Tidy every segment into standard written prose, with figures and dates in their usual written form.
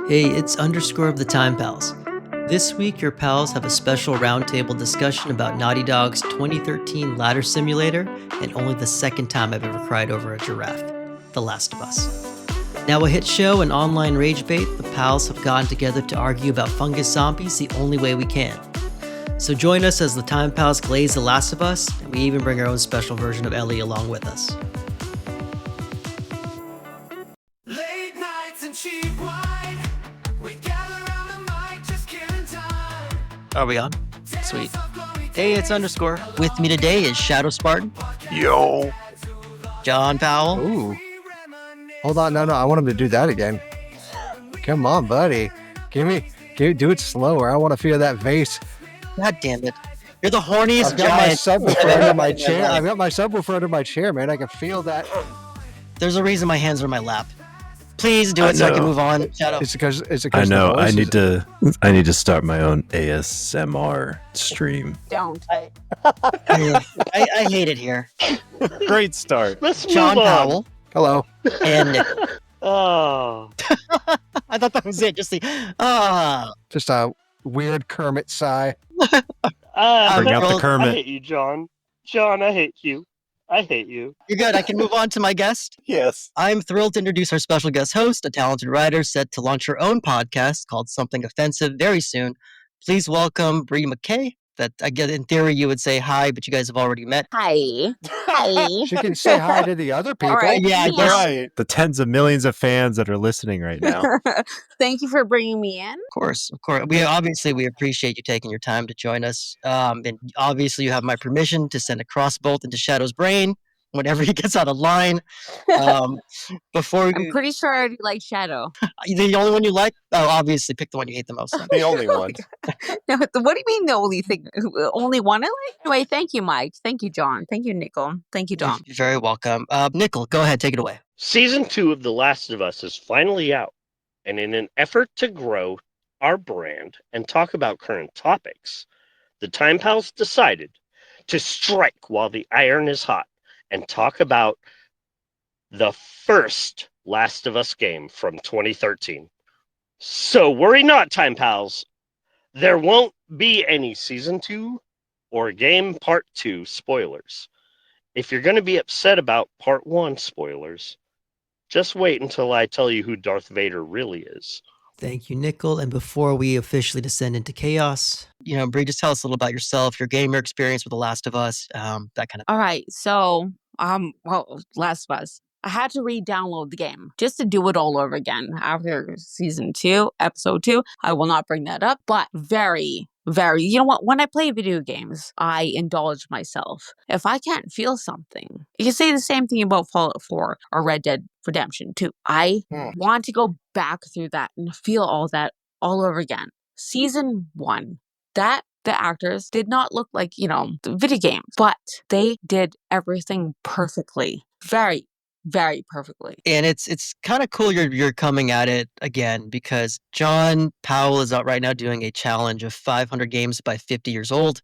Hey, it's Underscore of the Time Pals. This week, your pals have a special roundtable discussion about Naughty Dog's 2013 ladder simulator and only the second time I've ever cried over a giraffe, The Last of Us. Now a hit show and online rage bait, the pals have gotten together to argue about fungus zombies the only way we can. So join us as the Time Pals glaze The Last of Us, and we even bring our own special version of Ellie along with us. Late nights and cheap wine. We gather around the mic, just killing time. Are we on? Sweet. Hey, it's Underscore. With me today is ShadoSpartan. Yo. John Powell. Ooh. Hold on, no, I want him to do that again. Come on, buddy. Do it slower. I want to feel that vase. God damn it. You're the horniest I've got my giant. subwoofer under my chair. I've got my subwoofer under my chair, man. I can feel that. There's a reason my hands are in my lap. Please do it so I can move on. Shadow. Is it because I know. I need to start my own ASMR stream. Don't. I hate it here. Great start. Let's John move on. Powell Hello. and Nick. Oh, I thought that was it. Just the Just a weird Kermit sigh. Bring out the I Kermit. hate you, John. John, I hate you. I hate you. You're good. I can move on to my guest. Yes. I'm thrilled to introduce our special guest host, a talented writer set to launch her own podcast called Something Offensive very soon. Please welcome Britt McKay. That I get in theory you would say hi, but you guys have already met. Hi. Hi. She can say hi to the other people. All right. Yeah, I Yeah. guess. Right. The tens of millions of fans that are listening right now. Thank you for bringing me in. Of course. We appreciate you taking your time to join us. And obviously, you have my permission to send a crossbolt into Shadow's brain whenever he gets out of line. Before I'm pretty sure I already like Shadow. the only one you like? Oh, obviously, pick the one you hate the most. Then. The only one. No, what do you mean the only thing? Only one I like? Anyway, thank you, Mike. Thank you, John. Thank you, Nickel. Thank you, Dom. You're very welcome. Nickel, go ahead, take it away. Season 2 of The Last of Us is finally out, and in an effort to grow our brand and talk about current topics, the Time Pals decided to strike while the iron is hot and talk about the first Last of Us game from 2013. So worry not, Time Pals. There won't be any Season 2 or Game Part 2 spoilers. If you're going to be upset about Part 1 spoilers, just wait until I tell you who Darth Vader really is. Thank you, Nickel. And before we officially descend into chaos, Bree, just tell us a little about yourself, your gamer experience with The Last of Us, that kind of. All right. So, Last of Us. I had to re-download the game just to do it all over again after season 2, episode 2. I will not bring that up, but very, you know what? When I play video games, I indulge myself. If I can't feel something, you can say the same thing about Fallout 4 or Red Dead Redemption 2. I want to go back through that and feel all that all over again. Season 1, the actors did not look like, the video games, but they did everything perfectly. Very, very perfectly. And it's kind of cool you're coming at it again because John Powell is out right now doing a challenge of 500 games by 50 years old.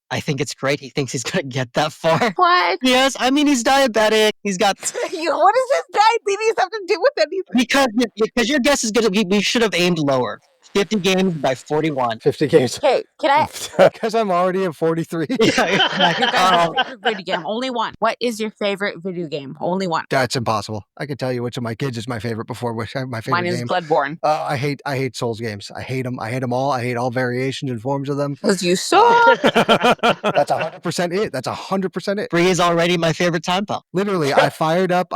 I think it's great. He thinks he's going to get that far. What? Yes, I mean, he's diabetic. He's got... What does this diabetes have to do with anything? Because your guess is going to be, we should have aimed lower. 50 games by 41. 50 games. Okay, can I? Because I'm already at 43. Yeah, exactly. Favorite video game, only one. What is your favorite video game? Only one. That's impossiple. I can tell you which of my kids is my favorite before my favorite Mine is game. Bloodborne. I hate Souls games. I hate them. I hate them all. I hate all variations and forms of them. Because you suck. That's 100% it. That's 100% it. Bree is already my favorite time pal. Literally, I fired up.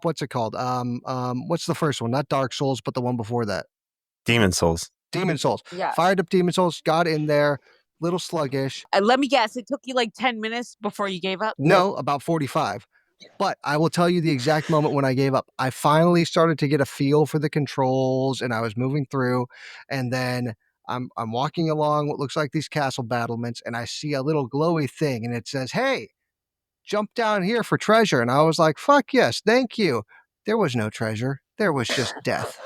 What's it called? What's the first one? Not Dark Souls, but the one before that. Demon Souls. Demon Souls. Yeah. Fired up Demon Souls. Got in there. Little sluggish. Let me guess. It took you like 10 minutes before you gave up? No, about 45. But I will tell you the exact moment when I gave up. I finally started to get a feel for the controls, and I was moving through, and then I'm walking along what looks like these castle battlements, and I see a little glowy thing, and it says, "Hey, jump down here for treasure." And I was like, "Fuck yes, thank you." There was no treasure. There was just death.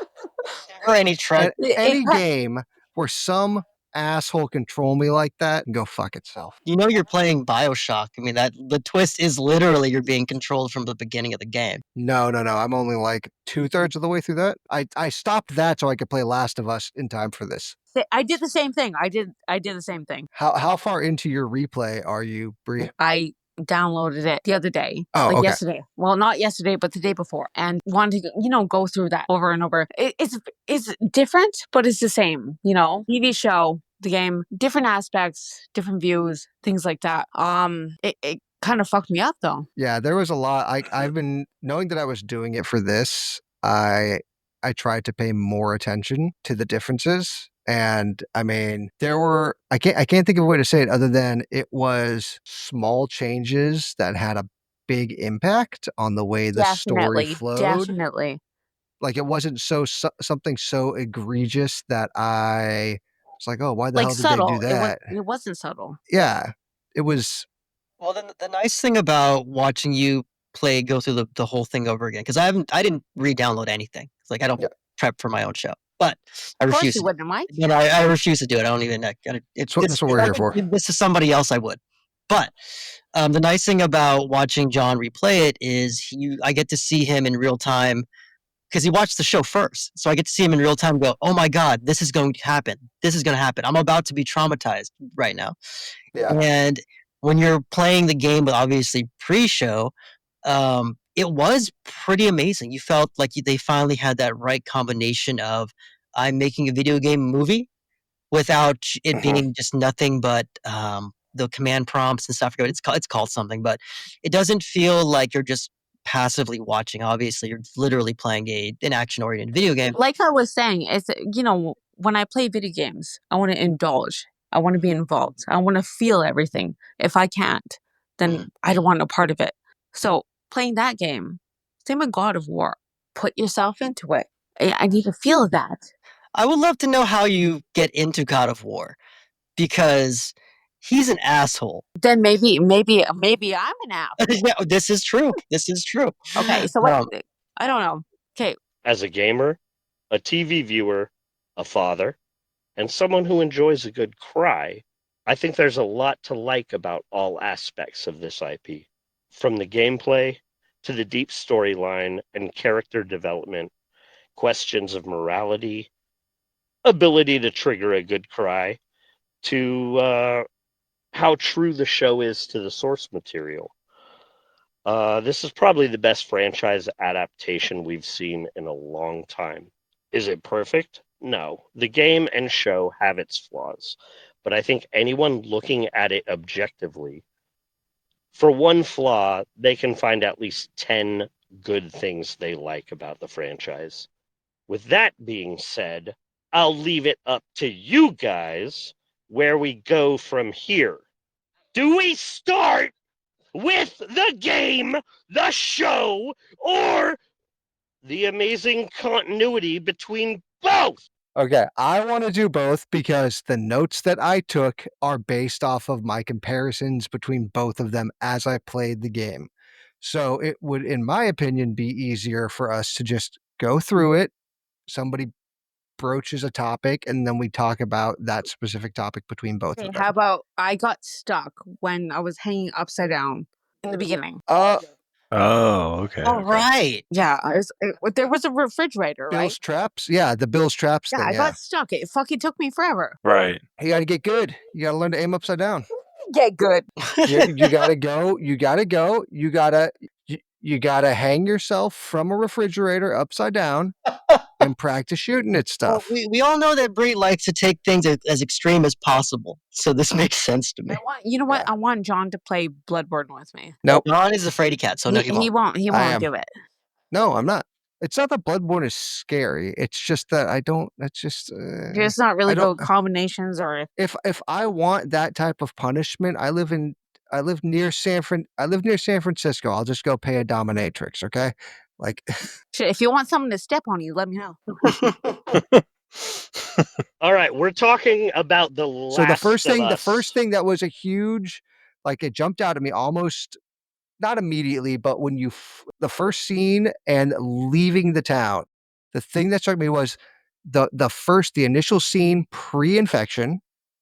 Or any treasure. Any game where some asshole control me like that and go fuck itself. You know you're playing BioShock. I mean, that the twist is literally you're being controlled from the beginning of the game. No. I'm only like 2/3 of the way through that. I stopped that so I could play Last of Us in time for this. I did the same thing. I did the same thing. How far into your replay are you, Brie? I downloaded it the other day. Oh, like okay. yesterday. Well, not yesterday, but the day before, and wanted to, go through that over and over. It's different, but it's the same. TV show, the game, different aspects, different views, things like that. It kind of fucked me up though. Yeah, there was a lot. I've been knowing that I was doing it for this. I tried to pay more attention to the differences. And I mean, there were I can't think of a way to say it other than it was small changes that had a big impact on the way the story flowed. Definitely. Like it wasn't something so egregious that I was like, oh, why the hell did subtle. they do that? It wasn't subtle. Yeah, it was. Well, the nice thing about watching you go through the whole thing over again, because I didn't re-download anything. It's like I don't prep for my own show, but I refuse. Of course you wouldn't, Mike. No, I refuse to do it. I don't even. That's what we're here for. If this is somebody else, I would. But the nice thing about watching John replay it is I get to see him in real time because he watched the show first. So I get to see him in real time and go, oh my God, this is going to happen. This is going to happen. I'm about to be traumatized right now. Yeah. And when you're playing the game with obviously pre-show, it was pretty amazing. You felt like they finally had that right combination of I'm making a video game movie without it being just nothing but the command prompts and stuff. It's called something, but it doesn't feel like you're just passively watching. Obviously, you're literally playing an action-oriented video game. Like I was saying, it's when I play video games, I want to indulge. I want to be involved. I want to feel everything. If I can't, then I don't want a part of it. So playing that game, same with God of War. Put yourself into it. I need to feel that. I would love to know how you get into God of War, because he's an asshole. Then maybe I'm an asshole. Yeah, this is true. Okay, so what? I don't know. Okay. As a gamer, a TV viewer, a father, and someone who enjoys a good cry, I think there's a lot to like about all aspects of this IP. From the gameplay to the deep storyline and character development, questions of morality, ability to trigger a good cry, to how true the show is to the source material. This is probably the best franchise adaptation we've seen in a long time. Is it perfect? No. The game and show have its flaws, but I think anyone looking at it objectively, for one flaw, they can find at least 10 good things they like about the franchise. With that being said, I'll leave it up to you guys where we go from here. Do we start with the game, the show, or the amazing continuity between both? Okay, I want to do both because the notes that I took are based off of my comparisons between both of them as I played the game. So it would, in my opinion, be easier for us to just go through it. Somebody broaches a topic and then we talk about that specific topic between both of them. How about I got stuck when I was hanging upside down in the beginning? Oh, okay. All right. Yeah, there was a refrigerator, right? Bill's traps? Yeah, the Bill's traps Yeah, thing. I got stuck. It fucking took me forever. Right. You got to get good. You got to learn to aim upside down. Get good. You got to go. You got to hang yourself from a refrigerator upside down and practice shooting at Well, stuff. we all know that Brie likes to take things as extreme as possible, so this makes sense to me. You know what? I want John to play Bloodborne with me. Nope. John is a fraidy cat, so no, he won't. He I won't am. do it. No, I'm not. It's not that Bloodborne is scary. It's just that I don't. That's just. It's not really I don't- good combinations or. If I want that type of punishment, I live near San Francisco. I'll just go pay a dominatrix. Okay, like. Shit, if you want someone to step on you, let me know. All right, we're talking about the Last So the first of thing that was a huge, like it jumped out at me almost, not immediately, but when the first scene and leaving the town, the thing that struck me was the initial scene pre-infection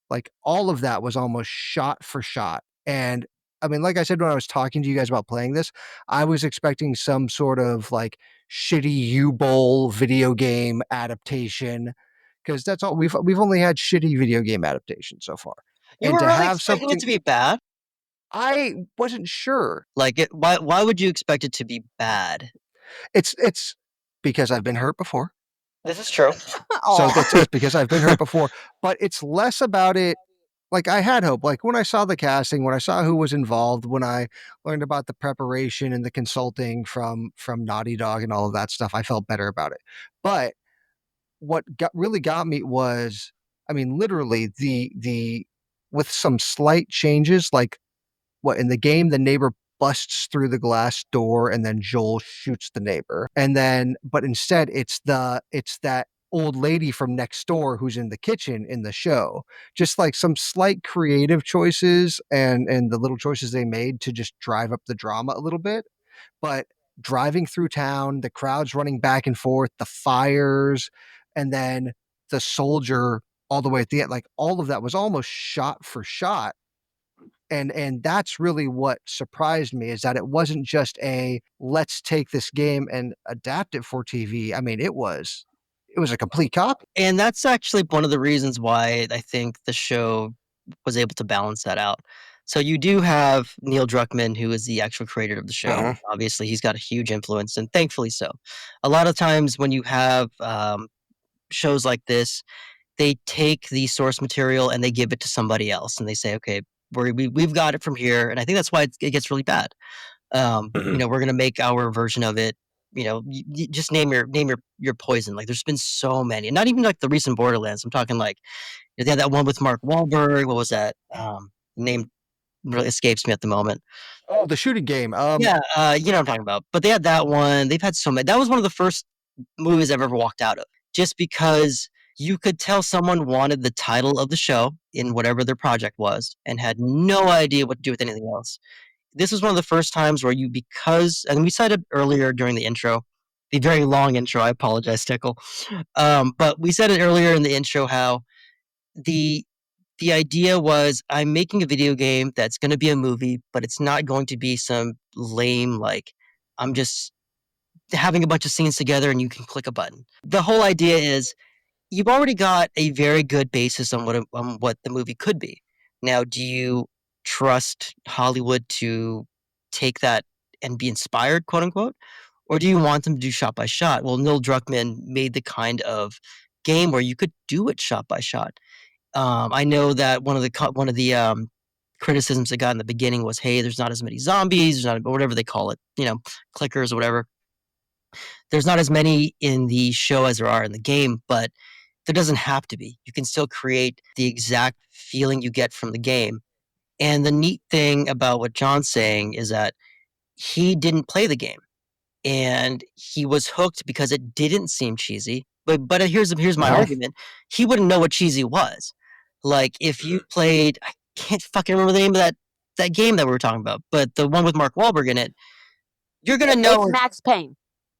Like all of that was almost shot for shot. And I mean, like I said, when I was talking to you guys about playing this, I was expecting some sort of like shitty U-Bowl video game adaptation because that's all we've only had shitty video game adaptations so far. You And were to really have expecting it something to be bad? I wasn't sure. Like, why would you expect it to be bad? It's because I've been hurt before. This is true. So it's because I've been hurt before, but it's less about it. Like I had hope. Like when I saw the casting, when I saw who was involved, when I learned about the preparation and the consulting from Naughty Dog and all of that stuff, I felt better about it. But what really got me was, I mean, literally the with some slight changes, like what in the game the neighbor busts through the glass door and then Joel shoots the neighbor. And then but instead it's that old lady from next door who's in the kitchen in the show. Just like some slight creative choices and the little choices they made to just drive up the drama a little bit. But driving through town, the crowds running back and forth, the fires, and then the soldier all the way at the end, like all of that was almost shot for shot. And that's really what surprised me is that it wasn't just a let's take this game and adapt it for TV. I mean, it was a complete copy. And that's actually one of the reasons why I think the show was able to balance that out. So you do have Neil Druckmann, who is the actual creator of the show. Uh-huh. Obviously, he's got a huge influence, and thankfully so. A lot of times when you have shows like this, they take the source material and they give it to somebody else, and they say, "Okay, we've got it from here." And I think that's why it gets really bad. We're gonna make our version of it. Just name your poison. Like, there's been so many, and not even like the recent Borderlands. I'm talking like they had that one with Mark Wahlberg. What was that? Name really escapes me at the moment. Oh, the shooting game. Yeah, you know what I'm talking about. But they had that one. They've had so many. That was one of the first movies I've ever walked out of, just because you could tell someone wanted the title of the show in whatever their project was and had no idea what to do with anything else. This was one of the first times where and we cited earlier during the intro, the very long intro. I apologize, Tickle. But we said it earlier in the intro how the the idea was I'm making a video game that's going to be a movie, but it's not going to be some lame, like, I'm just having a bunch of scenes together and you can click a button. The whole idea is you've already got a very good basis on what the movie could be. Now, do you trust Hollywood to take that and be inspired, quote unquote, or do you want them to do shot by shot? Well, Neil Druckmann made the kind of game where you could do it shot by shot. I know that one of the criticisms they got in the beginning was, "Hey, there's not as many zombies, there's not whatever they call it, clickers or whatever. There's not as many in the show as there are in the game, but there doesn't have to be. You can still create the exact feeling you get from the game." And the neat thing about what John's saying is that he didn't play the game, and he was hooked because it didn't seem cheesy. But here's my Uh-huh. argument: he wouldn't know what cheesy was. Like if you played, I can't fucking remember the name of that game that we were talking about, but the one with Mark Wahlberg in it, you're gonna know. It's Max Payne.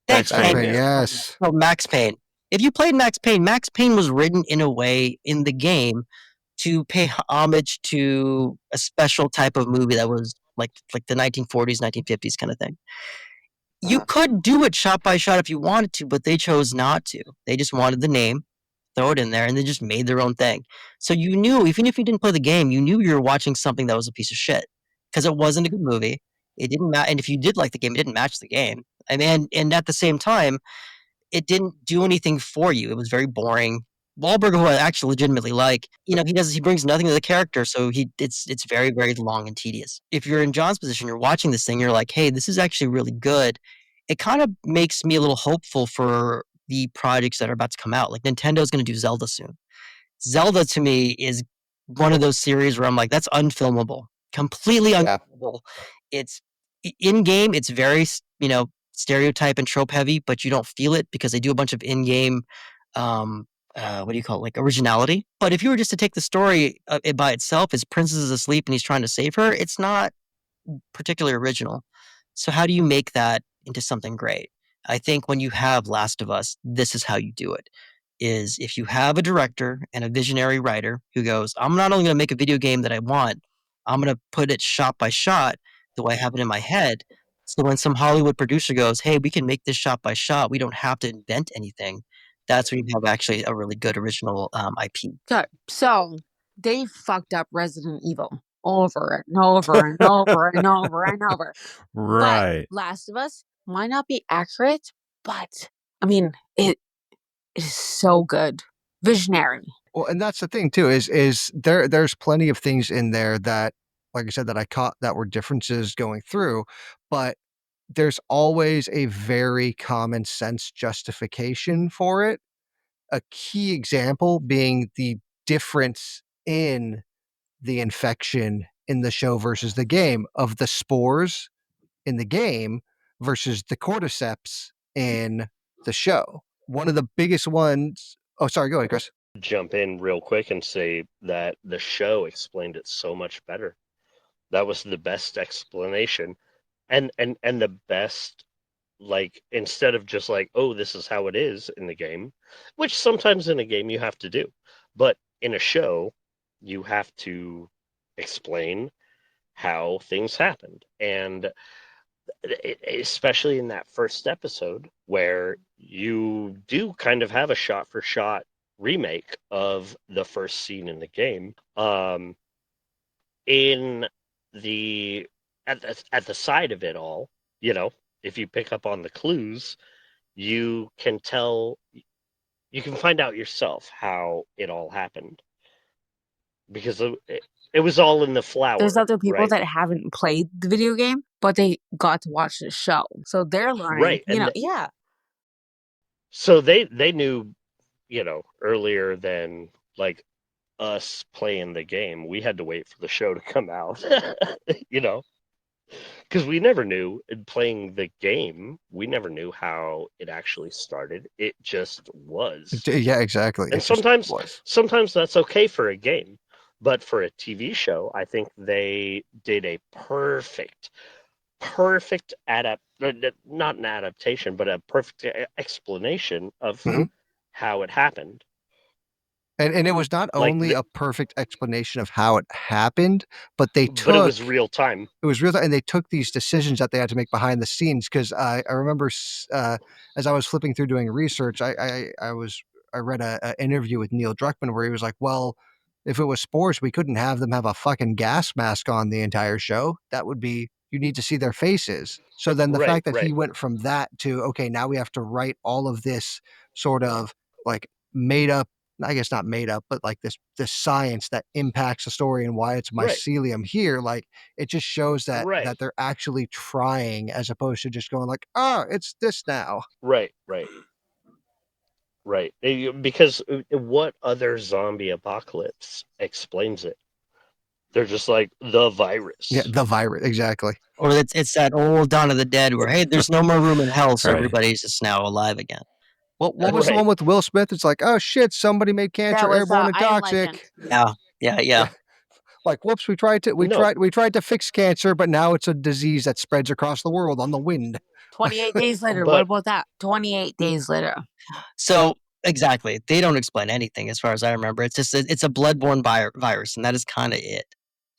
Thanks, Max Payne, Hank. yeah. Yes. Oh, Max Payne. If you played Max Payne was written in a way in the game to pay homage to a special type of movie that was like the 1940s, 1950s kind of thing. You could do it shot by shot if you wanted to, but they chose not to. They just wanted the name, throw it in there, and they just made their own thing. So you knew, even if you didn't play the game, you knew you were watching something that was a piece of shit because it wasn't a good movie. It didn't matter, and if you did like the game, it didn't match the game. I mean, and at the same time, it didn't do anything for you. It was very boring. Wahlberg, who I actually legitimately like, he brings nothing to the character, so it's very, very long and tedious. If you're in John's position, you're watching this thing, you're like, hey, this is actually really good. It kind of makes me a little hopeful for the projects that are about to come out. Like Nintendo's going to do Zelda soon. Zelda to me is one of those series where I'm like, that's unfilmable, completely Yeah. unfilmable. It's in game, it's very stereotype and trope heavy, but you don't feel it because they do a bunch of in-game what do you call it, like originality. But if you were just to take the story it by itself, his princess is asleep and he's trying to save her, it's not particularly original. So how do you make that into something great? I think when you have Last of Us, this is how you do it. is if you have a director and a visionary writer who goes, I'm not only going to make a video game that I want, I'm going to put it shot by shot the way I have it in my head. So when some Hollywood producer goes, hey, we can make this shot by shot, we don't have to invent anything. That's when you have actually a really good original IP. Okay, so they fucked up Resident Evil over and over and over and over and over. Right. But Last of Us might not be accurate, but I mean, it is so good. Visionary. Well, and that's the thing too, is there's plenty of things in there that, like I said, that I caught that were differences going through, but there's always a very common sense justification for it. A key example being the difference in the infection in the show versus the game, of the spores in the game versus the cordyceps in the show. One of the biggest ones. Oh, sorry. Go ahead, Chris. Jump in real quick and say that the show explained it so much better. That was the best explanation, and the best, like, instead of just like, oh, this is how it is in the game, which sometimes in a game you have to do, but in a show you have to explain how things happened. And especially in that first episode where you do kind of have a shot for shot remake of the first scene in the game, in the at the side of it all, if you pick up on the clues, you can find out yourself how it all happened, because it was all in the flower. There's other people right? that haven't played the video game, but they got to watch the show, so they're learning. Right, and yeah. So they knew, earlier than like us playing the game. We had to wait for the show to come out, because we never knew in playing the game. We never knew how it actually started. It just was. Yeah, exactly. And sometimes that's okay for a game, but for a TV show, I think they did a perfect not an adaptation, but a perfect explanation of Mhm. how it happened. And it was not Like only a perfect explanation of how it happened, but but it was real time. It was real, and they took these decisions that they had to make behind the scenes. Because I remember as I was flipping through doing research, I read a interview with Neil Druckmann where he was like, "Well, if it was spores, we couldn't have them have a fucking gas mask on the entire show. That would be, you need to see their faces." So then the fact that he went from that to, okay, now we have to write all of this sort of like made up, I guess not made up, but like this science that impacts the story and why it's Right. mycelium here. Like, it just shows that Right. that they're actually trying, as opposed to just going like, oh, it's this now. Right. Because what other zombie apocalypse explains it? They're just like the virus. Yeah, the virus, exactly. Or it's that old Dawn of the Dead where, hey, there's no more room in hell, so Right. everybody's just now alive again. What was the one with Will Smith? It's like, oh shit, somebody made cancer was, airborne and I Am toxic. Legend. Yeah. Like, whoops, we tried to fix cancer, but now it's a disease that spreads across the world on the wind. 28 days later. What about that? 28 days later. So exactly, they don't explain anything as far as I remember. It's just it's a bloodborne virus, and that is kind of it,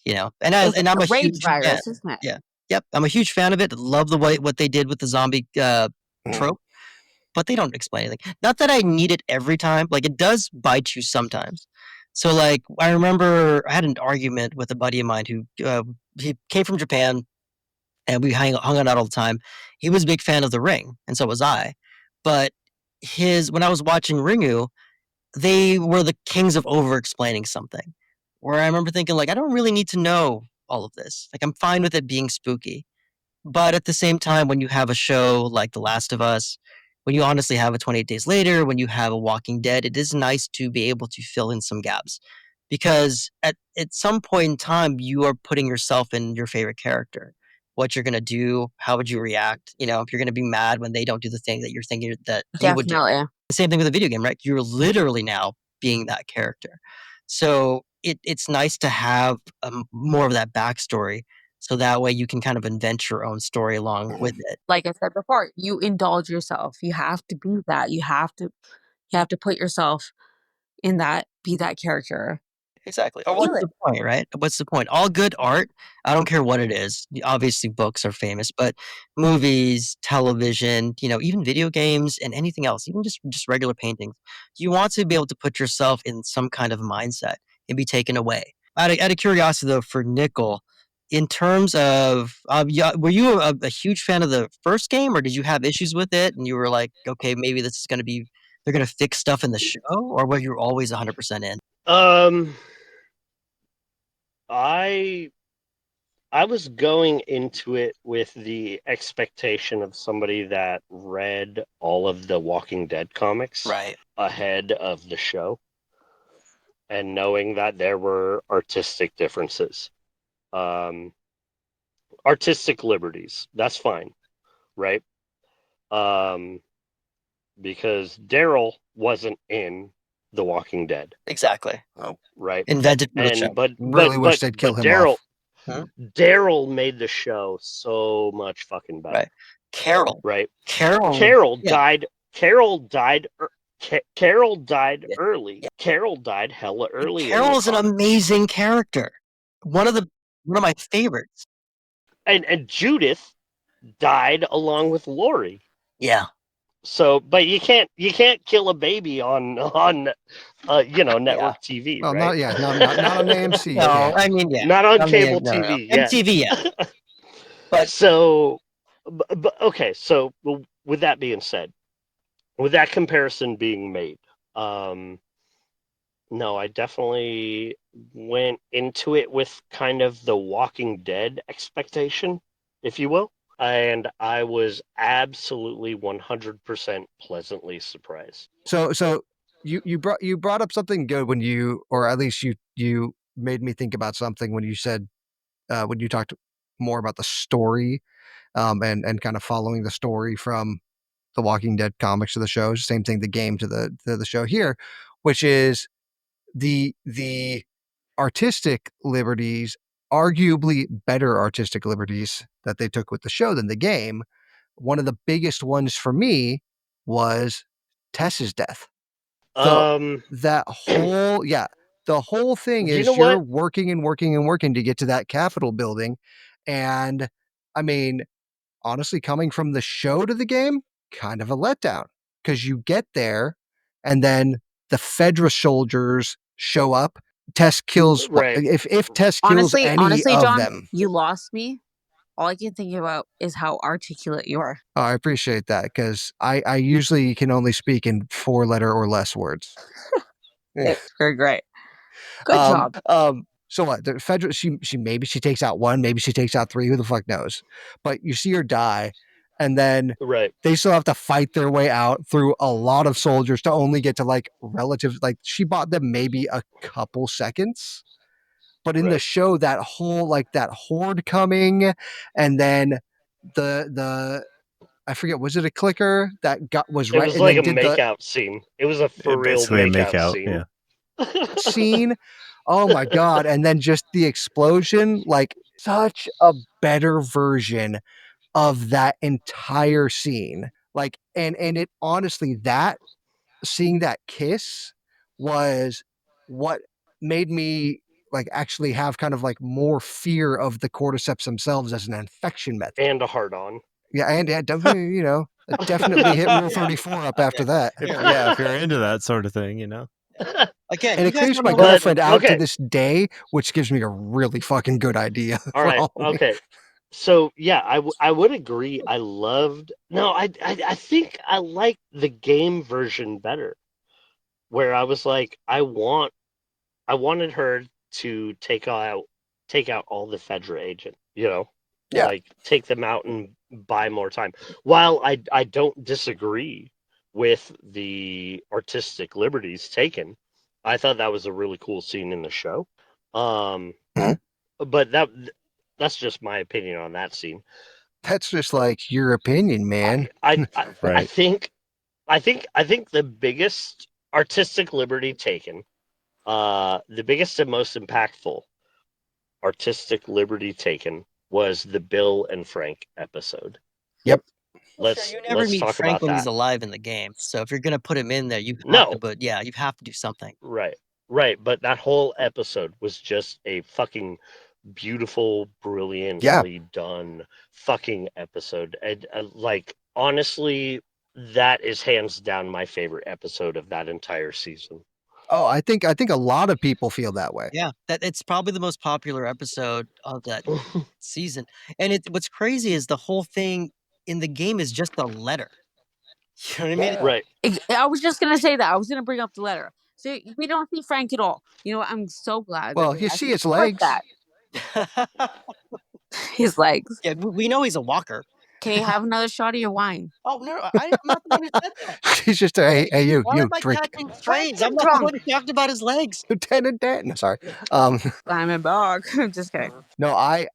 And I'm a rage huge virus, fan. isn't it? Yeah, yep. I'm a huge fan of it. Love the way what they did with the zombie trope, but they don't explain anything. Not that I need it every time. Like, it does bite you sometimes. So like, I remember I had an argument with a buddy of mine who he came from Japan, and we hung out all the time. He was a big fan of The Ring, and so was I. But when I was watching Ringu, they were the kings of over-explaining something. Where I remember thinking, like, I don't really need to know all of this. Like, I'm fine with it being spooky. But at the same time, when you have a show like The Last of Us, when you honestly have a 28 Days Later, when you have a Walking Dead, it is nice to be able to fill in some gaps. Because at some point in time, you are putting yourself in your favorite character. What you're going to do, how would you react? If you're going to be mad when they don't do the thing that you're thinking that you would do. Definitely. The same thing with a video game, right? You're literally now being that character. So it's nice to have more of that backstory. So that way you can kind of invent your own story along with it. Like I said before, you indulge yourself. You have to be that. You have to You have to put yourself in that, be that character. Exactly. Or Feel what's it. the point, right? What's the point? All good art, I don't care what it is. Obviously, books are famous, but movies, television, even video games and anything else, even just regular paintings, you want to be able to put yourself in some kind of mindset and be taken away. Out of curiosity, though, for Nickel, in terms of, were you a huge fan of the first game, or did you have issues with it and you were like, okay, maybe this is going to be, they're going to fix stuff in the show, or were you always 100% in? I was going into it with the expectation of somebody that read all of the Walking Dead comics Right. ahead of the show, and knowing that there were artistic differences, artistic liberties. That's fine, right? Because Daryl wasn't in The Walking Dead, Exactly. right? Invented for the And show. but Really wish they'd kill him Daryl off. Daryl made the show so much fucking better. Right. Carol. Right. Carol. Yeah. Died. Carol died. Carol died Yeah. early. Yeah. Carol died hella early. Carol is an amazing character. One of my favorites. And Judith died along with Lori. Yeah. So, but you can't kill a baby on network TV, Well, right? not on AMC. No, Yeah. I mean, yeah. Not on I mean, cable no. TV. Yeah. MTV, yeah. But So, but okay. So, with that being said, with that comparison being made, no, I definitely went into it with kind of the Walking Dead expectation, if you will, and I was absolutely 100% pleasantly surprised. So you brought up something good when you, or at least you made me think about something when you said when you talked more about the story, and kind of following the story from the Walking Dead comics to the shows. Same thing, the game to the show here, which is the artistic liberties, arguably better artistic liberties that they took with the show than the game. One of the biggest ones for me was Tess's death. The whole thing You know is you're what? working and working and working to get to that Capitol building. And I mean, honestly, coming from the show to the game, kind of a letdown, because you get there and then the Fedra soldiers show up. Tess kills Right. if Tess kills any of John, them. you lost me. All I can think about is how articulate you are. Oh, I appreciate that, because I usually can only speak in 4-letter or less words. It's very great. Good job. So what? The Fedra, she maybe she takes out one, maybe she takes out 3. Who the fuck knows? But you see her die, and then Right. they still have to fight their way out through a lot of soldiers to only get to like relative. Like she bought them maybe a couple seconds, but in the Right. show, that whole that horde coming, and then the I forget, was it a clicker that was It right was and like then a did the makeout scene. It was a for real Basically a makeout makeout, scene. yeah. scene? Oh my god! And then just the explosion, like such a better version of that entire scene. Like, and it honestly, that seeing that kiss was what made me like actually have kind of like more fear of the cordyceps themselves as an infection method. And a hard on. Yeah, and yeah, definitely, definitely hit Rule 34 up after that. If you're into that sort of thing, again, And you it guys creeps wanna my look- girlfriend out to okay. this day, which gives me a really fucking good idea. All for right. Halloween. Okay. So yeah, I would agree. I think I like the game version better, where I was like, I wanted her to take out all the Fedra agent, Yeah. like take them out and buy more time. While I don't disagree with the artistic liberties taken, I thought that was a really cool scene in the show. But that's just my opinion on that scene. That's just like your opinion, man. I Right. think the biggest artistic liberty taken, the biggest and most impactful artistic liberty taken was the Bill and Frank episode. Yep. You never let's meet talk Frank about when he's that. alive in the game. So if you're gonna put him in there, you have No, to. But yeah, you have to do something. right. But that whole episode was just a fucking beautiful, Yeah. brilliantly done fucking episode. And like honestly, that is hands down my favorite episode of that entire season. Oh, I think a lot of people feel that way. Yeah, that it's probably the most popular episode of that season. And what's crazy is the whole thing in the game is just a letter. You know what I mean? Right. I was just gonna say that. I was gonna bring up the letter. So we don't see Frank at all. You know, I'm so glad. Well, that you I see can his support legs. That. His legs. Yeah, we know he's a walker. Can you have another shot of your wine? Oh no, I'm not the one who said that. He's just hey you Why am I drink. catching strains? I'm I'm not the drunk. one who talked about his legs. Lieutenant Dan. No, sorry. I'm a dog. Just kidding. No, I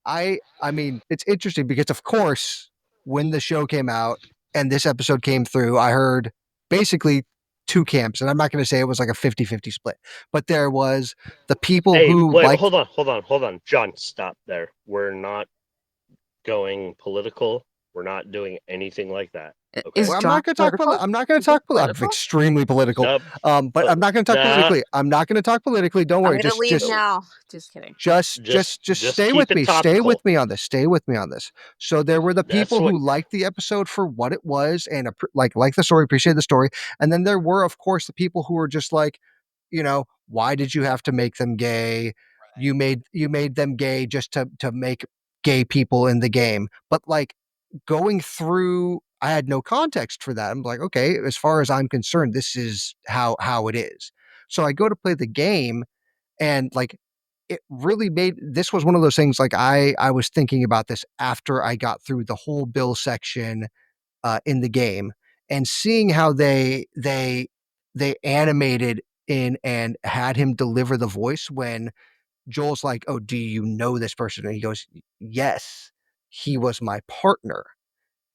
mean, it's interesting because of course, when the show came out and this episode came through, I heard basically two camps, and I'm not going to say it was like a 50-50 split, but there was the people Hey, who wait, liked. hold on. John, stop there. We're not going political. We're not doing anything like that. Okay. Is Well, I'm John not going to talk. political? I'm not going to Is he talk. I'm political? extremely political. Nope. But I'm not going to talk Nah. politically. I'm not going to talk politically. Don't worry. I'm gonna Just leave now. Just kidding. just stay keep with it me. Stay topical. with me on this. Stay with me on this. So there were the That's people what- who liked the episode for what it was and like the story, appreciate the story, and then there were, of course, the people who were just like, you know, why did you have to make them gay? You made them gay just to make gay people in the game. But like going through, I had no context for that. I'm like, okay, as far as I'm concerned, this is how it is. So I go to play the game, and like it really made this was one of those things. Like I was thinking about this after I got through the whole Bill section in the game, and seeing how they animated in and had him deliver the voice when Joel's like, "Oh, do you know this person?" And he goes, "Yes, he was my partner."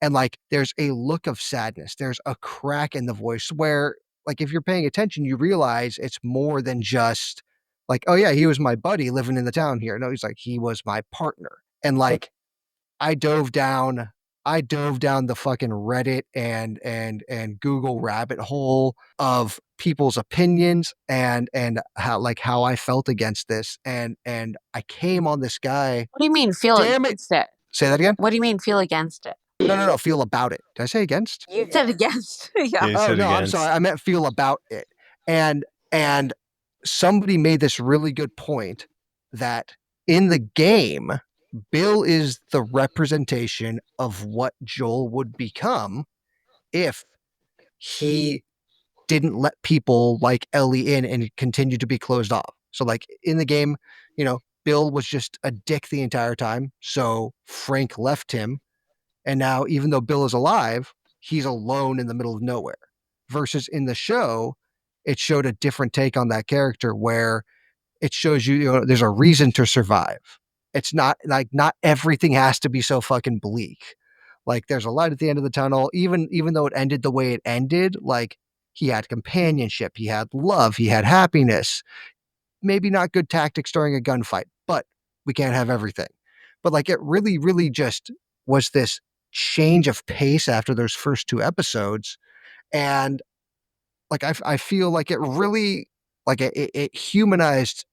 And like there's a look of sadness, there's a crack in the voice where, like, if you're paying attention, you realize it's more than just like, oh yeah, he was my buddy living in the town here. No, he's like, he was my partner. And like I dove down the fucking Reddit and Google rabbit hole of people's opinions and how I felt against this, and I came on this guy. What do you mean feel Damn it. against it? Say that again. What do you mean feel against it? No, feel about it. Did I say against? You said against. Yeah, Yeah. you Oh said no, I'm against. sorry. I meant feel about it. And somebody made this really good point that in the game, Bill is the representation of what Joel would become if he didn't let people like Ellie in and continue to be closed off. So like in the game, you know, Bill was just a dick the entire time. So Frank left him. And now, even though Bill is alive, he's alone in the middle of nowhere. Versus in the show, it showed a different take on that character where it shows you, you know, there's a reason to survive. It's not like not everything has to be so fucking bleak. Like there's a light at the end of the tunnel, even though it ended the way it ended, like he had companionship, he had love, he had happiness. Maybe not good tactics during a gunfight, but we can't have everything. But like it really, really just was this change of pace after those first two episodes. And like I feel like it really like it humanized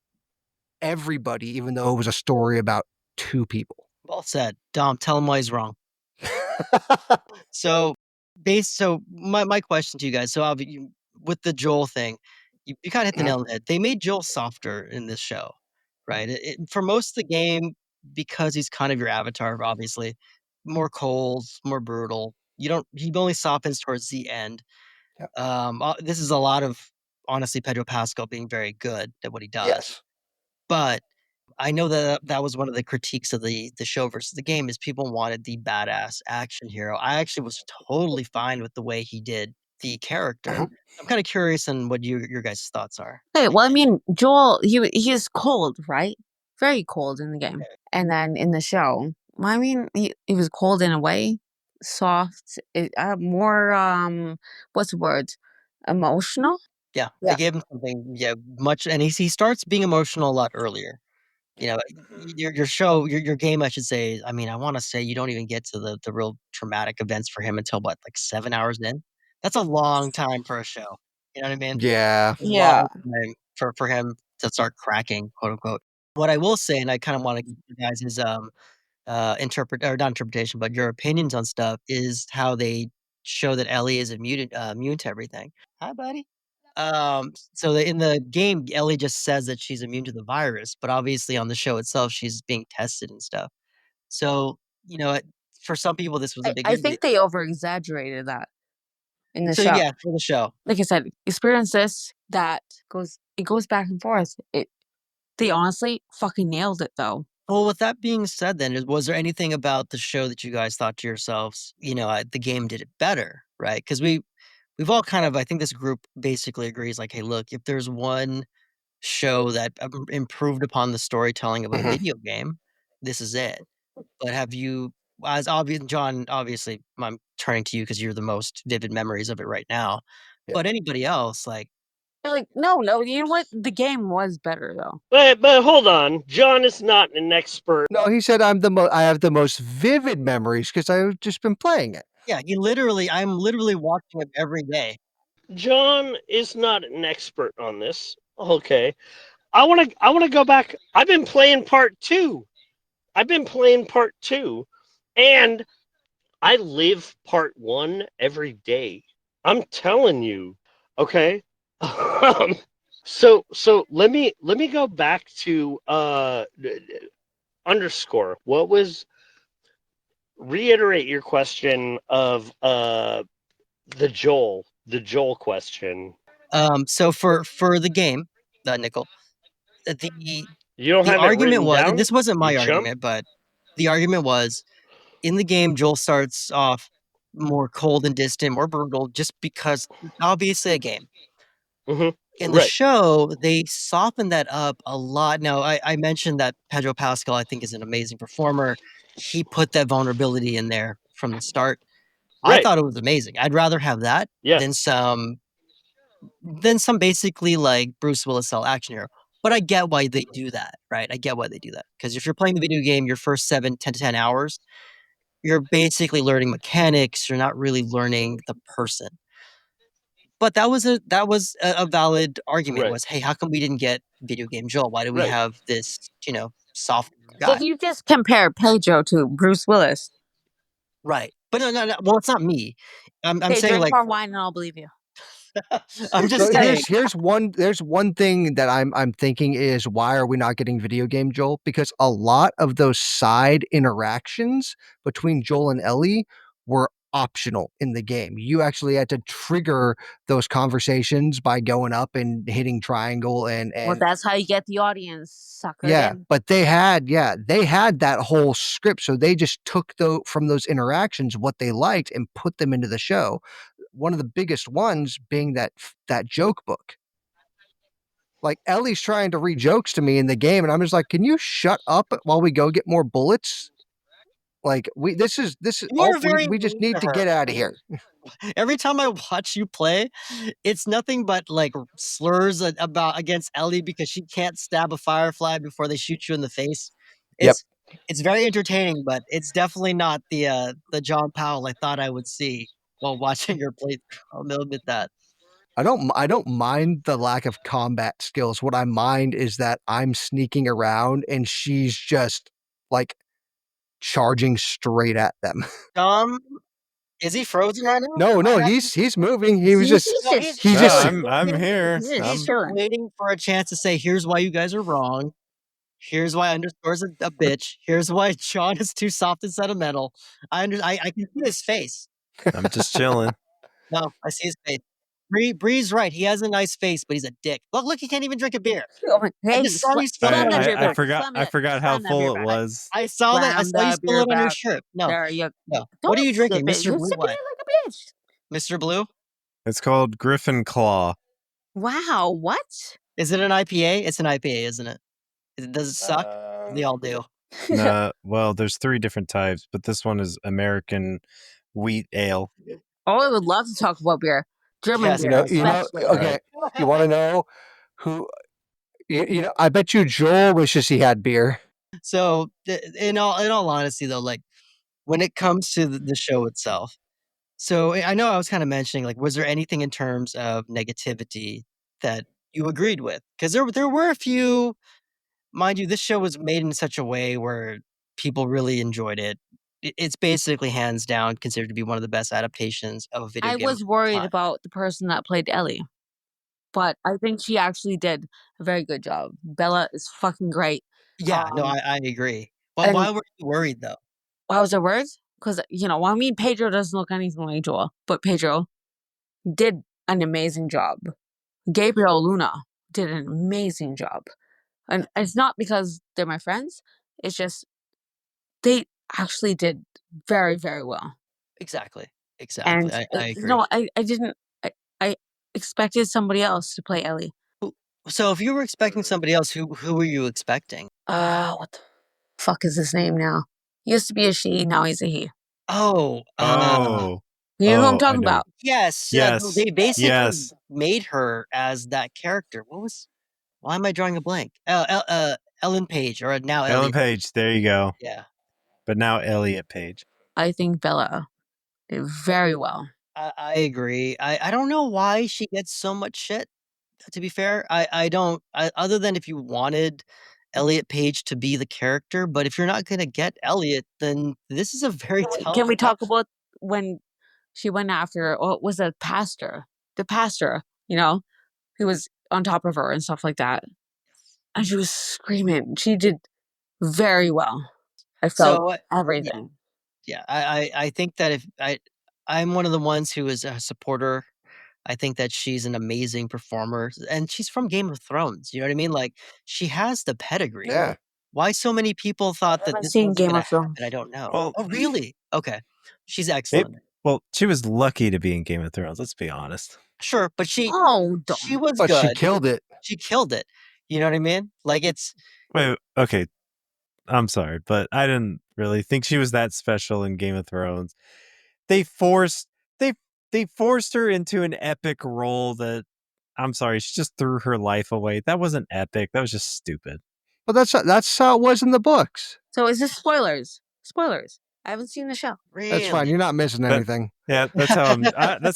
everybody, even though it was a story about two people. Well said. Dom, tell him why he's wrong. So, my question to you guys. So, with the Joel thing, you kind of hit the nail on the head. They made Joel softer in this show, right? For most of the game, because he's kind of your avatar, obviously, more cold, more brutal. He only softens towards the end. Yep. This is a lot of honestly Pedro Pascal being very good at what he does. Yes. But I know that was one of the critiques of the show versus the game is people wanted the badass action hero. I actually was totally fine with the way he did the character. Mhm. I'm kind of curious on what your guys' thoughts are. Okay, well, I mean, Joel, he's cold, right? Very cold in the game, and then in the show, I mean, he was cold in a way, soft, more what's the word? Emotional. Yeah, Yeah. they gave him something, much, and he starts being emotional a lot earlier. You know, your show, your game, I should say. I mean, I want to say you don't even get to the real traumatic events for him until what, like 7 hours in. That's a long time for a show. You know what I mean? Yeah. A Yeah. long time for him to start cracking, quote unquote. What I will say, and I kind of want to give you guys is interpret or not interpretation, but your opinions on stuff is how they show that Ellie is immune to everything. Hi, buddy. So in the game, Ellie just says that she's immune to the virus, but obviously on the show itself, she's being tested and stuff. So, for some people, this was a big I reveal. think they over exaggerated that in the So show. yeah, for the show. Like I said, experience this, that goes back and forth. They honestly fucking nailed it though. Well, with that being said, then, was there anything about the show that you guys thought to yourselves, the game did it better, right? Because we've all kind of, I think this group basically agrees, like, hey, look, if there's one show that improved upon the storytelling of a Mhm. video game, this is it. But have you, as obvious, John, obviously, I'm turning to you because you're the most vivid memories of it right now. Yeah. But anybody else, like, They're like, no, you know what? The game was better though. But hold on, John is not an expert. No, he said I have the most vivid memories because I've just been playing it. yeah, I'm literally watching it every day. John is not an expert on this. Okay, I want to go back. I've been playing part 2. And I live part 1 every day. I'm telling you. Okay. So let me go back to underscore. What was, reiterate your question of the Joel question. So for the game, Nickel, the You don't the have it argument written was, down? and this wasn't my You chump? argument, but the argument was, in the game, Joel starts off more cold and distant, more brutal, just because it's obviously a game. Mm-hmm. In the Right. show, they softened that up a lot. Now, I mentioned that Pedro Pascal, I think, is an amazing performer. He put that vulnerability in there from the start. I Right. thought it was amazing. I'd rather have that Yes. than some basically like Bruce Willis style action hero. But I get why they do that, right? I get why they do that. Because if you're playing the video game, your first 10 to 10 hours, you're basically learning mechanics. You're not really learning the person. But that was a valid argument. Right. Was, hey, how come we didn't get video game Joel? Why do we Right. have this, soft So guy? if you just compare Pedro to Bruce Willis, Right. But no. Well, it's not me. I'm hey, saying, drink like, more wine and I'll believe you. I'm just So saying. here's one thing that I'm thinking is, why are we not getting video game Joel? Because a lot of those side interactions between Joel and Ellie were optional in the game. You actually had to trigger those conversations by going up and hitting triangle and Well, that's how you get the audience suckered yeah, in. but they had that whole script, so they just took from those interactions what they liked and put them into the show. One of the biggest ones being that joke book. Like, Ellie's trying to read jokes to me in the game, and I'm just like, "Can you shut up while we go get more bullets?" Like, this is You're very we just mean need to to her. get out of here. Every time I watch you play, it's nothing but like slurs about against Ellie because she can't stab a firefly before they shoot you in the face. Yep. It's very entertaining, but it's definitely not the John Powell I thought I would see while watching your playthrough. I'll admit that. I don't mind the lack of combat skills. What I mind is that I'm sneaking around and she's just like charging straight at them. Is he frozen right now? No, he's moving. He was just No, he's No, just I'm here. He's chilling. waiting for a chance to say, "Here's why you guys are wrong. Here's why underscore's a bitch. Here's why Sean is too soft and sentimental." I can see his face. I'm just chilling. No, I see his face. Bree's right. He has a nice face, but he's a dick. Look, he can't even drink a beer. Hey, just saw you spill slam it that on beer your back. I forgot how Slam that beer full it back. was. I saw that. I Slam saw you that spill it beer on your back. shirt. No, There you no. Don't What are you drinking, sip it. Mr. You're Blue? sipping What? it like a bitch. Mr. Blue? It's called Griffin Claw. Wow, what? Is it an IPA? It's an IPA, isn't it? Does it suck? They all do. Well, there's 3 different types, but this one is American wheat ale. Oh, I would love to talk about beer. German Yes, beer, you know especially. okay. You want to know who I bet you Joel wishes he had beer. So in all honesty, though, like when it comes to the show itself, so I know I was kind of mentioning, like, was there anything in terms of negativity that you agreed with? Because there were a few, mind you. This show was made in such a way where people really enjoyed it. It's basically hands down considered to be one of the best adaptations of a video I game of was all worried time. about the person that played Ellie, but I think she actually did a very good job. Bella is fucking great. Yeah, no, Um, I agree. But and why were you worried though? why was there words? Because I mean, Pedro doesn't look anything like Joel, but Pedro did an amazing job. Gabriel Luna did an amazing job, and it's not because they're my friends. It's just they actually did very, very well. Exactly, exactly. And I agree. I didn't. I expected somebody else to play Ellie. Who- So if you were expecting somebody else, who were you expecting? What the fuck is his name now? He used to be a she, now he's a he. Oh, Oh, You know who I'm oh, I talking know. about? yes. Yes, They basically yes. made her as that character. What was? Why am I drawing a blank? Ellen Page, or now Ellen Elliot. Page. There you go. Yeah, But now Elliot Page. I think Bella did very well. I agree. I don't know why she gets so much shit. To be fair, I don't. Other than if you wanted Elliot Page to be the character, but if you're not gonna get Elliot, then this is a very Can we talented. talk about when she went after, what was a pastor? The pastor, who was on top of her and stuff like that. And she was screaming. She did very well. I felt So everything. yeah, I think that if I'm one of the ones who is a supporter. I think that she's an amazing performer, and she's from Game of Thrones. You know what I mean? Like she has the pedigree. Yeah. Why so many people I thought that haven't this seen wasn't Game going of to happen? Thrones. I don't know. Well, Oh, really? Okay, she's maybe, excellent. well, she was lucky to be in Game of Thrones. Let's be honest. Sure, but Oh, she don't. was But she good. killed it. She killed it. You know what I mean? Like it's Wait, okay. I'm sorry, but I didn't really think she was that special in Game of Thrones. They forced they they forced her into an epic role that I'm sorry, she just threw her life away. That wasn't epic. That was just stupid. But that's how it was in the books. So is this spoilers? Spoilers. I haven't seen the show. That's fine. really. You're not missing But- anything. Yeah, that's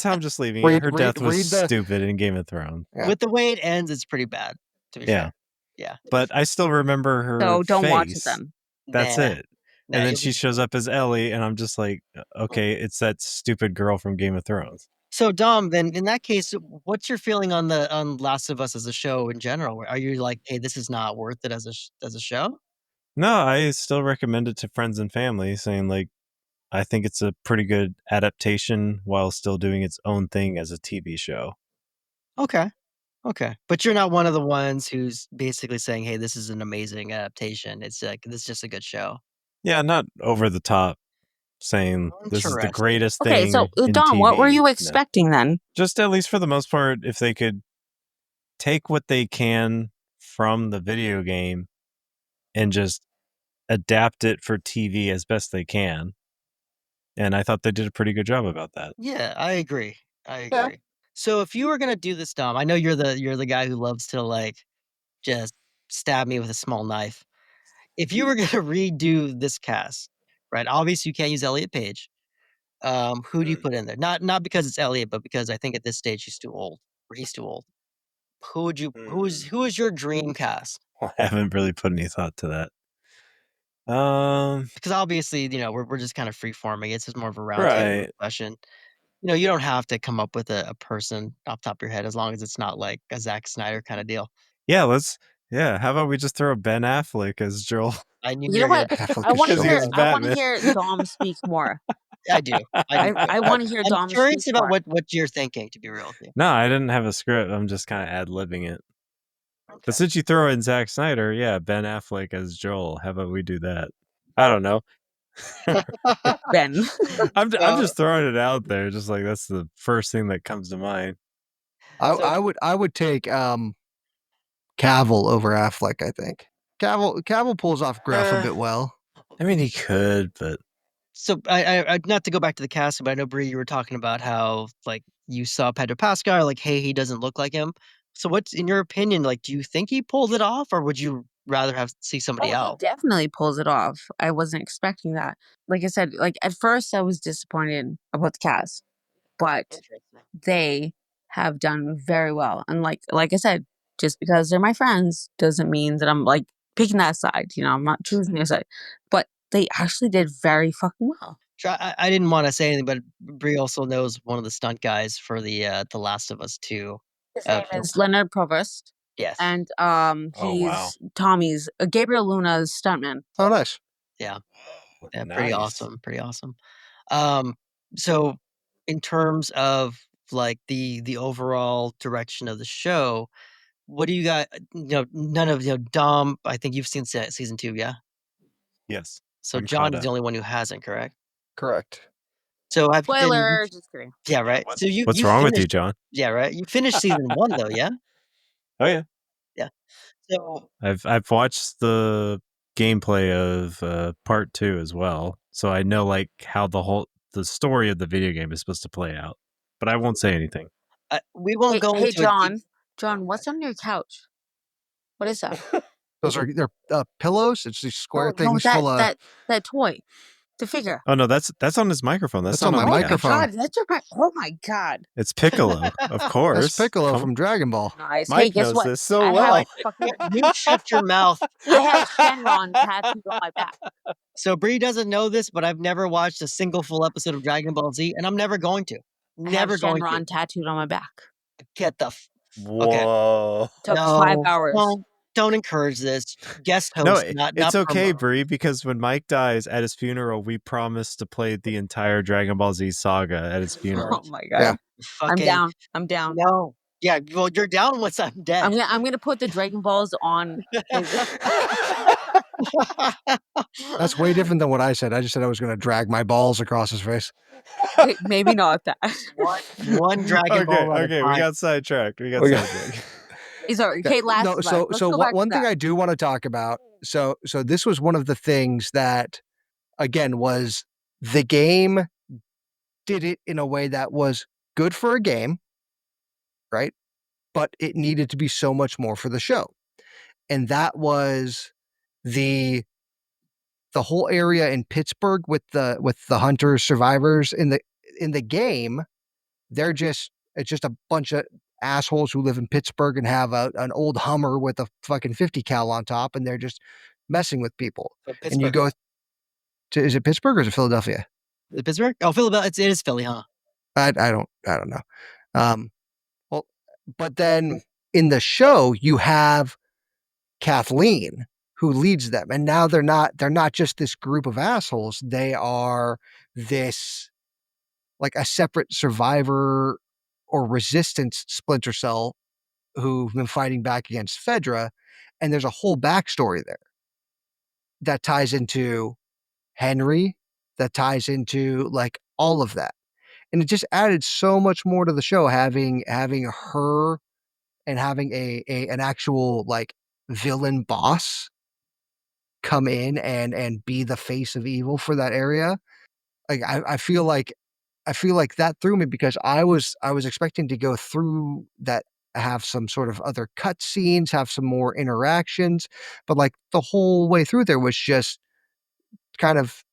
how I'm just leaving it. Read- Her death was read the- stupid in Game of Thrones. Yeah. With the way it ends, it's pretty bad. To be Yeah. fair. Yeah. But I still remember her So don't face. watch it then. That's Nah, it. nah, And then you'll she be- shows up as Ellie, and I'm just like, okay, it's that stupid girl from Game of Thrones. So Dom, then in that case, what's your feeling on Last of Us as a show in general? Are you like, hey, this is not worth it as a show? No, I still recommend it to friends and family, saying like, I think it's a pretty good adaptation while still doing its own thing as a TV show. Okay. Okay. But you're not one of the ones who's basically saying, hey, this is an amazing adaptation. It's like this is just a good show. Yeah, not over the top, saying this is the Interesting. greatest Okay, thing. so in Dom, what were TV. you No. expecting then? Just at least for the most part, if they could take what they can from the video game and just adapt it for TV as best they can. And I thought they did a pretty good job about that. Yeah, I agree. I Yeah. agree. So if you were gonna do this, Dom, I know you're the guy who loves to like just stab me with a small knife. If you were gonna redo this cast, right? Obviously you can't use Elliot Page. Who do you put in there? Not because it's Elliot, but because I think at this stage she's too old, or he's too old. Who would you? Who is your dream cast? I haven't really put any thought to that. Um, Because obviously, we're just kind of free forming. It's just more of a roundtable Right. discussion. You don't have to come up with a person off the top of your head as long as it's not like a Zack Snyder kind of deal. yeah, how about we just throw Ben Affleck as Joel? I knew You know were gonna what? pick Affleck I is want to Because he hear. was I want to Batman. hear Dom speak more. I do. I do. I want to hear I'm Dom curious speak about more. what you're thinking. To be real with you. No, I didn't have a script. I'm just kind of ad-libbing it. Okay. But since you throw in Zack Snyder, yeah, Ben Affleck as Joel. How about we do that? I don't know. Ben. I'm just throwing it out there. Just like that's the first thing that comes to mind. I would take Cavill over Affleck. I think Cavill pulls off Gruff a bit well. I mean, he could, but So I not to go back to the casting, but I know Bree, you were talking about how like you saw Pedro Pascal, like, hey, he doesn't look like him. So what's in your opinion? Like, do you think he pulled it off, or would you rather see somebody He else? definitely pulls it off. I wasn't expecting that. Like I said, like at first I was disappointed about the cast, but they have done very well. And like I said, just because they're my friends doesn't mean that I'm like picking that side. You know, I'm not choosing their side. But they actually did very fucking well. I didn't want to say anything, but Brie also knows one of the stunt guys for the Last of Us 2. His name is Leonard Provost. Yes. And Oh, he's wow. Tommy's Gabriel Luna's stuntman. Oh, nice. Yeah. Yeah, Nice. pretty awesome. So in terms of like the overall direction of the show, what do you got? None of Dom. I think you've seen season 2, yeah. Yes. So I'm John caught is the up. only one who hasn't, correct? Correct. So I've Spoiler, just kidding. yeah, right. So What's you wrong with you, finished, John? yeah, right. You finished season 1 though, yeah. Oh yeah. Yeah. So I've watched the gameplay of part 2 as well, so I know like how the story of the video game is supposed to play out. But I won't say anything. we won't go Hey, into it deep. John, what's on your couch? What is that? Those are they're pillows. It's these square No, things full of. that toy, the figure. Oh no, that's on his microphone. That's That's not on on my the microphone. couch. God, that's your oh my God. It's Piccolo, of course. That's Piccolo Come- from Dragon Ball. Nice. Hey, Mike guess knows what? this so I well. have fucking You shut your mouth. I have Shenron tattooed on my back. So Bree doesn't know this, but I've never watched a single full episode of Dragon Ball Z, and I'm never going to. I have Never going to. Shenron tattooed on my back. Get the Whoa. Took 5 hours. Don't encourage this. Guest host, No, not it's okay, promo. Bree, because when Mike dies at his funeral, we promise to play the entire Dragon Ball Z saga at his Oh funeral. my God. Yeah. I'm down. I'm down. No. Yeah, well, you're down once I'm dead. I'm gonna put the Dragon Balls on his That's way different than what I said. I just said I was going to drag my balls across his face. maybe not that. one Dragon Ball at a Okay, time. we got sidetracked. He's all right. Okay, last No, of Us. so Let's so go one, back one to thing that. I do want to talk about. So this was one of the things that, again, was the game did it in a way that was good for a game, right? But it needed to be so much more for the show, and that was the whole area in Pittsburgh with the hunters survivors in the game. It's just a bunch of assholes who live in Pittsburgh and have an old Hummer with a fucking 50 cal on top, and they're just messing with people. And you go to, is it Pittsburgh or is it Philadelphia? Pittsburgh? Oh, Philadelphia. It is Philly, huh? I don't know. Well, but then in the show you have Kathleen who leads them, and now they're not just this group of assholes. They are this like a separate survivor or resistance splinter cell who've been fighting back against Fedra, and there's a whole backstory there that ties into Henry, that ties into like all of that. And it just added so much more to the show, having her and having an actual like villain boss come in and be the face of evil for that area. Like I feel like that threw me because I was expecting to go through that, have some sort of other cut scenes, have some more interactions, but like the whole way through there was just kind of,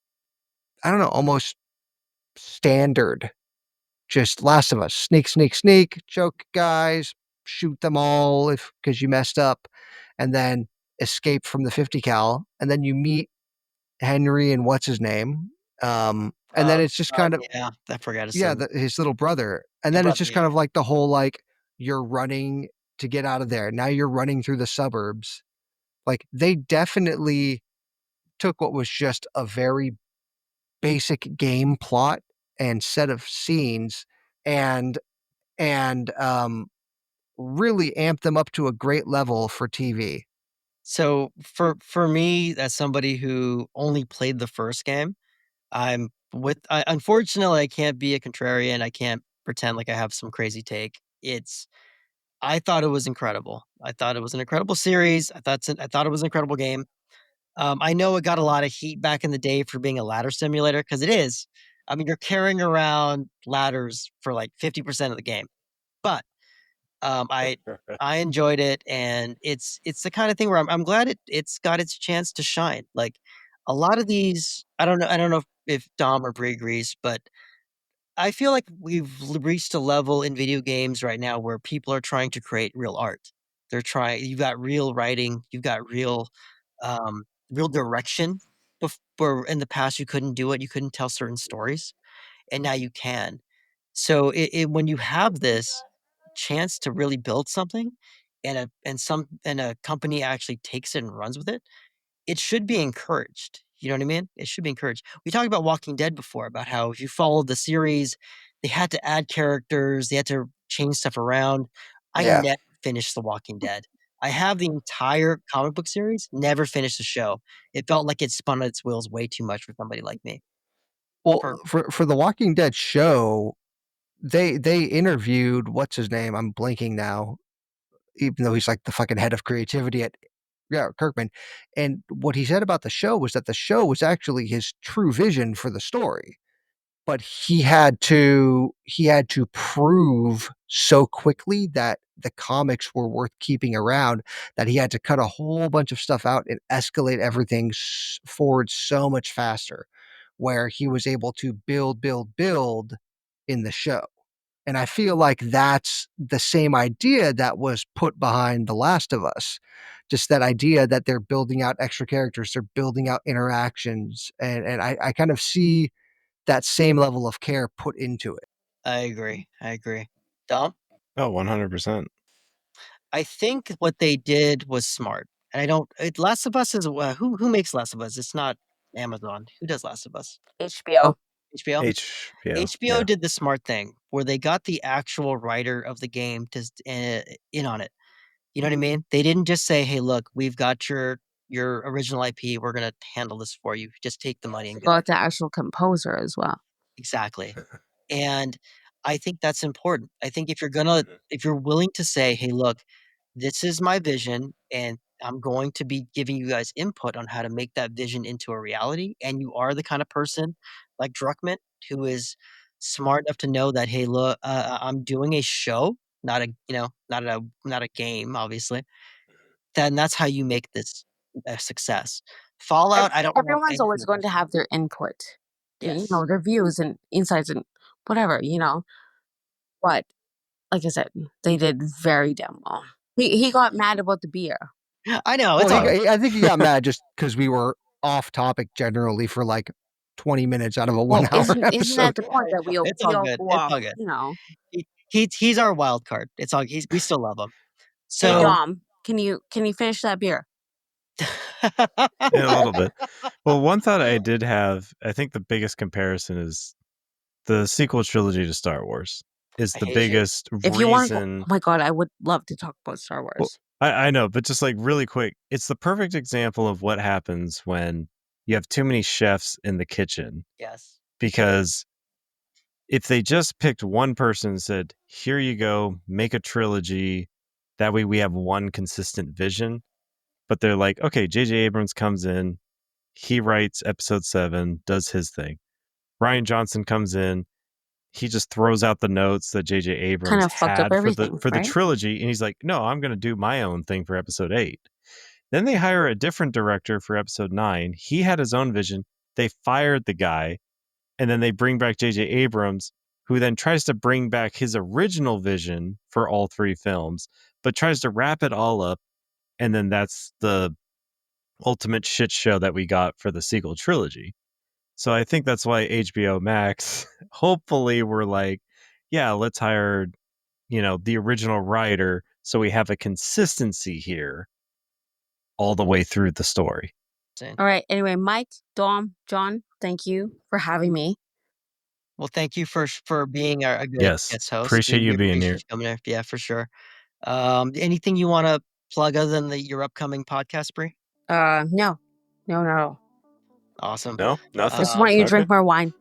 I don't know, almost standard. Just Last of Us, sneak, choke guys, shoot them all because you messed up, and then escape from the 50 cal, and then you meet Henry and what's his name, and then it's just kind of yeah, I forgot his yeah, name. his little brother, and then it's just kind of like the whole like you're running to get out of there. Now you're running through the suburbs. Like they definitely took what was just a very basic game plot and set of scenes and really amped them up to a great level for TV. So for me, as somebody who only played the first game, unfortunately I can't be a contrarian. I can't pretend like I have some crazy take. I thought it was incredible. I thought it was an incredible series. I thought it was an incredible game. I know it got a lot of heat back in the day for being a ladder simulator because it is. I mean, you're carrying around ladders for like 50% of the game. But I enjoyed it, and it's the kind of thing where I'm glad it's got its chance to shine. Like a lot of these, I don't know if Dom or Bree agrees, but I feel like we've reached a level in video games right now where people are trying to create real art. You've got real writing, you've got real direction. Before in the past, you couldn't do it. You couldn't tell certain stories, and now you can. So when you have this chance to really build something, and a company actually takes it and runs with it, it should be encouraged. You know what I mean? It should be encouraged. We talked about Walking Dead before, about how if you followed the series, they had to add characters, they had to change stuff around. I Yeah. never finished The Walking Dead. I have the entire comic book series, never finished the show. It felt like it spun on its wheels way too much for somebody like me. Well, for the Walking Dead show, they interviewed what's his name? I'm blanking now, even though he's like the fucking head of creativity at Kirkman. And what he said about the show was that the show was actually his true vision for the story. But he had to prove so quickly that the comics were worth keeping around that he had to cut a whole bunch of stuff out and escalate everything forward so much faster, where he was able to build in the show. And I feel like that's the same idea that was put behind The Last of Us. Just that idea that they're building out extra characters, they're building out interactions, and I kind of see that same level of care put into it. I agree. Dom? Oh, 100%. I think what they did was smart. And I don't Last of Us is who makes Last of Us? It's not Amazon. Who does Last of Us? HBO. HBO? HBO. HBO yeah. did the smart thing where they got the actual writer of the game to in on it. You know what I mean? They didn't just say, "Hey, look, we've got your original IP. We're gonna handle this for you. Just take the money and go." Got the actual composer as well. Exactly. And I think that's important. I think if you're willing to say, "Hey, look, this is my vision, and I'm going to be giving you guys input on how to make that vision into a reality," and you are the kind of person like Druckmann who is smart enough to know that, "Hey, look, I'm doing a show, not a not a game, obviously," then that's how you make this a success. Fallout, I don't know Everyone's anything always going to about. have their input, Yes. their views and insights and whatever, But like I said, they did very damn well. He got mad about the beer. I know, it's Well, all good. I think he got mad just because we were off topic generally for like 20 minutes out of a 1 hour isn't episode. that the point that we all It's all good. go It's off, all good. He's our wild card. It's all we still love him. Hey So Dom, can you finish that beer? Yeah, a little bit. Well, one thought I did have, I think the biggest comparison is the sequel trilogy to Star Wars is I the hate it. biggest If you want to, reason. oh my god, I would love to talk about Star Wars. Well, I know, but just like really quick, it's the perfect example of what happens when you have too many chefs in the kitchen. Yes. Because if they just picked one person and said, "Here you go, make a trilogy," that way we have one consistent vision. But they're like, okay, J.J. Abrams comes in, he writes episode 7, does his thing. Rian Johnson comes in, he just throws out the notes that J.J. Abrams Kind of fucked up had everything, for the right? trilogy, and he's like, no, I'm going to do my own thing for episode 8. Then they hire a different director for episode 9. He had his own vision. They fired the guy, and then they bring back J.J. Abrams, who then tries to bring back his original vision for all 3 films, but tries to wrap it all up, and then that's the ultimate shit show that we got for the sequel trilogy. So I think that's why HBO Max, hopefully we're like, yeah, let's hire, the original writer so we have a consistency here all the way through the story. All right. Anyway, Mike, Dom, John, thank you for having me. Well, thank you for being a good Yes, guest host. appreciate you being appreciate here. you coming here. Yeah, for sure. Anything you want to plug other than your upcoming podcast, Bree? No. Awesome. No, nothing. Just want you to Okay. drink more wine.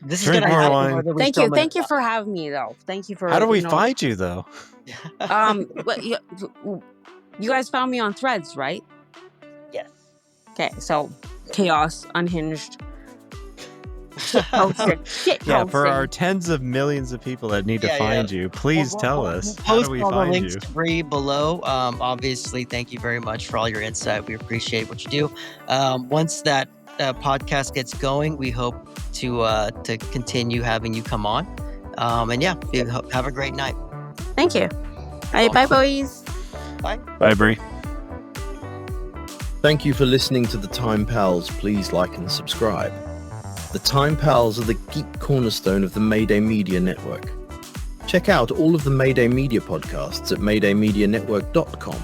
This is Drink gonna more happen wine. whether we Thank film you. it Thank or you for having me, though. Thank you for. How do we find you, though? But you guys found me on Threads, right? Yes. Okay, so Chaos, Unhinged, Posting. Shit Yeah, for our posting. tens of millions of people that need to Yeah, find you, please tell us. How Post do we all the find links you? to Bree below. Obviously, thank you very much for all your insight. We appreciate what you do. Once that podcast gets going, we hope to continue having you come on. And yeah, have a great night. Thank you. All right, bye, boys. Bye, Bree. Thank you for listening to the Time Pals. Please like and subscribe. The Time Pals are the geek cornerstone of the Mayday Media Network. Check out all of the Mayday Media podcasts at maydaymedianetwork.com